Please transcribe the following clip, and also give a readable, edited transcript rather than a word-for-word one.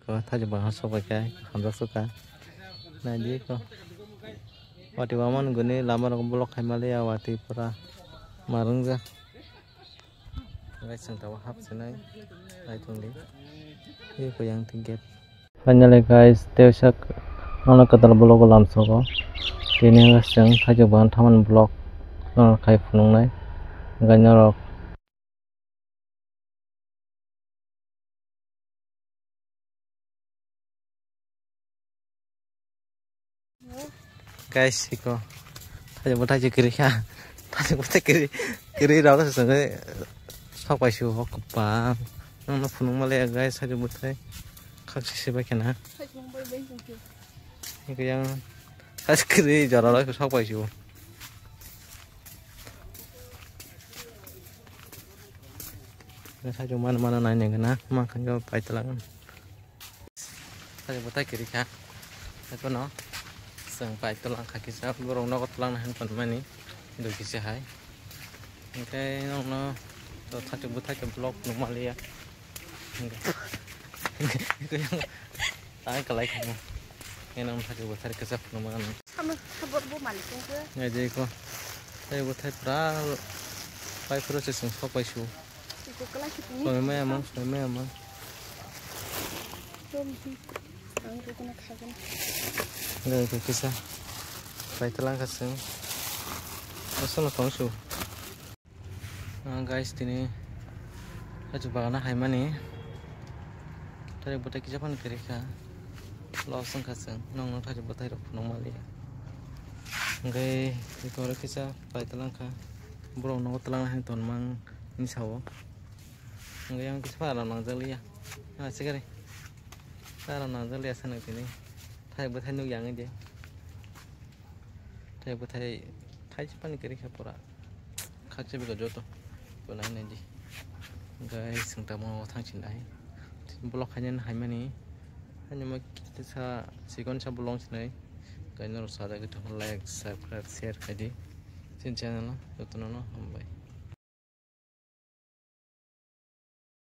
ko thaje bang so ba kai hamja suka na di ko wati waman gune lama rok blok khai male ya wati pura marungja guys sang tawa hap senai ai tungli ye ko yang tingget finally guys teusak ana kadal blok lam so tini ngasang thaje bang thaman blok khai phunung nai ganyorok guys iko thaje kiri kha thaje kiri ra ko sangai sok pai su hok pa no phunung male guys thaje butai khak se ba kana iko yang thaje kiri jara ra sok pai su thaje mana nai ne kana ma kan jo pai talang thaje butai kiri kha ko no sang pai tulang kaki sa borong no tulang nahan pan mani do kisi hai okay no to thatu buta ke blok normal ya itu yang tai kalai kamu enam thatu buta ke sa normal kamu sabot bu malik ke ngaji ko tai buta pra pai proses sing so pai su ko kala kitni so me amang ang ko na khagan ngai ko kisa pai talang kaseng asal kongsu guys tini aju bagana haimani tare botai kisa pan kereka losong kaseng nong tare botai ro phunong mali ngai ko ro kisa pai talang ka borong no talang han ton mang ni sawo ngai yang kisa para nang jali ya sigare para nang jali asana tini thai botai nu yang je thai botai thai pan kereka pura khakse be joto bonai naji guys singta mo thangchin ai blok khanyan haimani hanya sa sikon sa bolong sinai kainor sada ke like subscribe share kadi sin channel no jotono no bye.